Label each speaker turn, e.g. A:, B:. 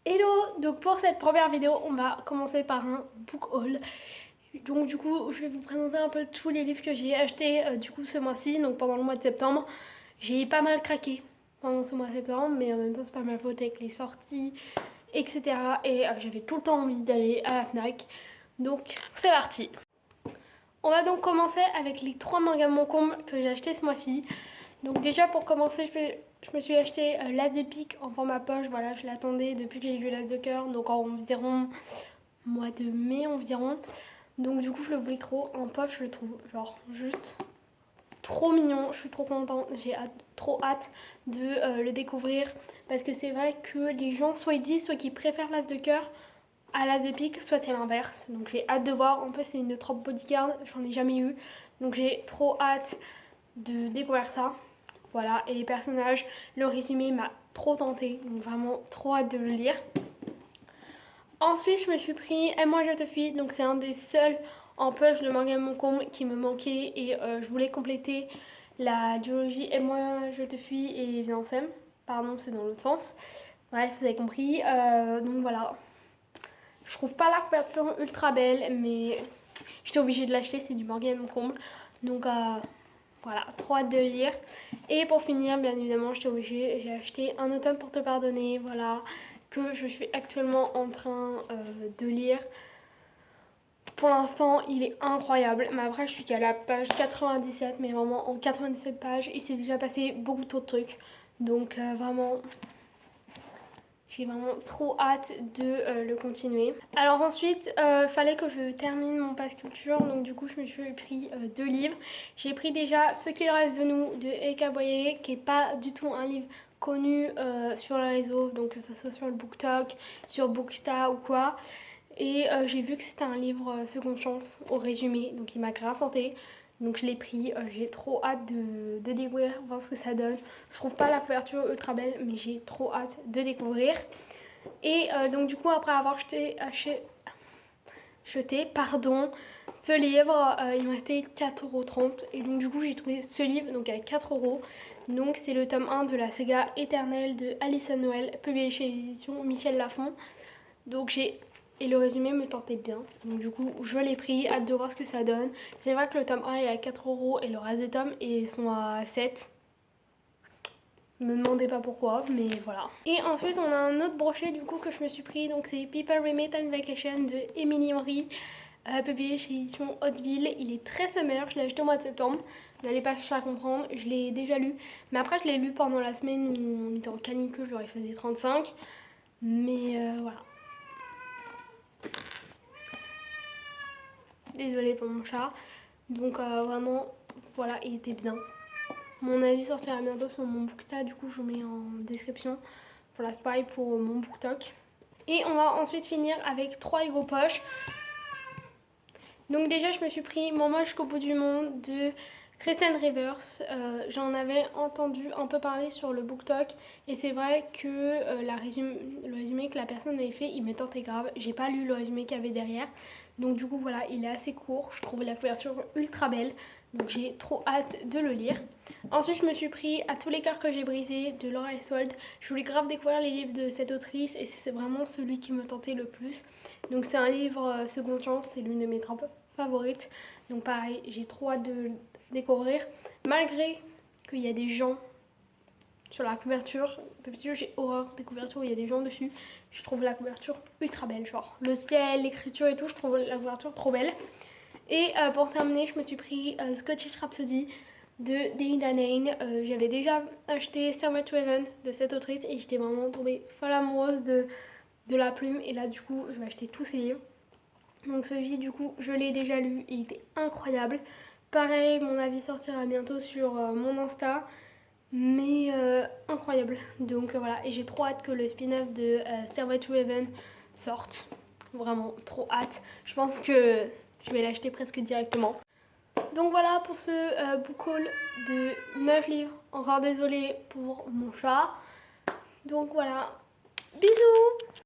A: Hello! Donc pour cette première vidéo, on va commencer par un book haul. Donc du coup, je vais vous présenter un peu tous les livres que j'ai achetés du coup ce mois-ci, donc pendant le mois de septembre. J'ai pas mal craqué pendant ce mois de septembre, mais en même temps c'est pas ma faute avec les sorties, etc. Et j'avais tout le temps envie d'aller à la FNAC. Donc c'est parti! On va donc commencer avec les 3 mangas Montcomb que j'ai achetés ce mois-ci. Donc déjà pour commencer, je me suis acheté l'as de pique en format poche. Voilà, je l'attendais depuis que j'ai lu l'as de cœur, donc en environ mois de mai environ. Donc du coup je le voulais trop en poche, je le trouve genre juste trop mignon. Je suis trop contente, j'ai trop hâte de le découvrir parce que c'est vrai que les gens soit ils disent soit qu'ils préfèrent l'as de cœur à l'as de pique, soit c'est l'inverse. Donc j'ai hâte de voir. En plus c'est une trope bodyguard, j'en ai jamais eu, donc j'ai trop hâte de découvrir ça. Voilà, et les personnages, le résumé m'a trop tenté, donc vraiment trop hâte de le lire. Ensuite, je me suis pris Et moi je te fuis, donc c'est un des seuls en poche de manga Montcomb qui me manquait et je voulais compléter la duologie Et moi je te fuis et Viens s'aime. Pardon, c'est dans l'autre sens. Bref, vous avez compris. Donc voilà. Je trouve pas la couverture ultra belle, mais j'étais obligée de l'acheter, c'est du manga Montcomb. Donc voilà, trop hâte de le lire. Et pour finir, bien évidemment, j'étais obligée, j'ai acheté Un automne pour te pardonner, voilà, que je suis actuellement en train de lire. Pour l'instant, il est incroyable. Mais après, je suis qu'à la page 97, mais vraiment en 97 pages, il s'est déjà passé beaucoup trop de trucs. Donc vraiment, j'ai vraiment trop hâte de le continuer. Alors ensuite, fallait que je termine mon pass culture. Donc du coup, je me suis pris 2 livres. J'ai pris déjà Ce qu'il reste de nous de Eka Boyer, qui est pas du tout un livre connu sur les réseaux. Donc que ça soit sur le BookTok, sur Bookstar ou quoi. Et j'ai vu que c'était un livre seconde chance au résumé. Donc il m'a grave tenté. Donc je l'ai pris, j'ai trop hâte de découvrir, voir ce que ça donne. Je trouve pas la couverture ultra belle, mais j'ai trop hâte de découvrir. Et donc du coup, après avoir jeté ce livre, il me restait 4,30 €. Et donc du coup, j'ai trouvé ce livre donc à 4 €. Donc c'est le tome 1 de la saga éternelle de Alissa Noël, publié chez l'édition Michel Lafon. Donc et le résumé me tentait bien, donc du coup je l'ai pris, hâte de voir ce que ça donne. C'est vrai que le tome 1 est à 4 € et le reste des tomes sont à 7. Ne me demandez pas pourquoi, mais voilà. Et ensuite on a un autre brochet du coup que je me suis pris, donc c'est People Remade on Vacation de Emily Henry, publié chez l'édition Hauteville. Il est très summer, je l'ai acheté au mois de septembre. Vous n'allez pas chercher à comprendre, je l'ai déjà lu. Mais après je l'ai lu pendant la semaine où on était en canicule, genre il faisait 35. Mais voilà. Désolée pour mon chat. Donc vraiment, voilà, il était bien. Mon avis sortira bientôt sur mon Booksta, du coup je vous mets en description. Voilà, c'est pareil pour mon BookTok. Et on va ensuite finir avec 3 Ego poches. Donc déjà je me suis pris Mon moche jusqu'au bout du monde de Kristen Rivers. J'en avais entendu un peu parler sur le BookTok et c'est vrai que le résumé que la personne avait fait, il me tentait grave. J'ai pas lu le résumé qu'il y avait derrière, donc du coup voilà, il est assez court. Je trouve la couverture ultra belle, donc j'ai trop hâte de le lire. Ensuite je me suis pris À tous les cœurs que j'ai brisés de Laura Eswold. Je voulais grave découvrir les livres de cette autrice et c'est vraiment celui qui me tentait le plus. Donc c'est un livre seconde chance, c'est l'une de mes tropes favorites. Donc pareil, j'ai trop hâte de découvrir. Malgré qu'il y a des gens sur la couverture, d'habitude j'ai horreur des couvertures où il y a des gens dessus. Je trouve la couverture ultra belle, genre le ciel, l'écriture et tout, je trouve la couverture trop belle. Et pour terminer, je me suis pris Scottish Rhapsody de Daïda Nain. J'avais déjà acheté Stairway to Heaven de cette autrice et j'étais vraiment tombée folle amoureuse de la plume. Et là du coup, je vais acheter tous ces livres. Donc celui du coup, je l'ai déjà lu, il était incroyable. Pareil, mon avis sortira bientôt sur mon Insta. Mais incroyable. Donc voilà, et j'ai trop hâte que le spin-off de Stairway to Heaven sorte. Vraiment, trop hâte. Je pense que je vais l'acheter presque directement. Donc voilà pour ce book haul de 9 livres. Encore désolée pour mon chat. Donc voilà, bisous!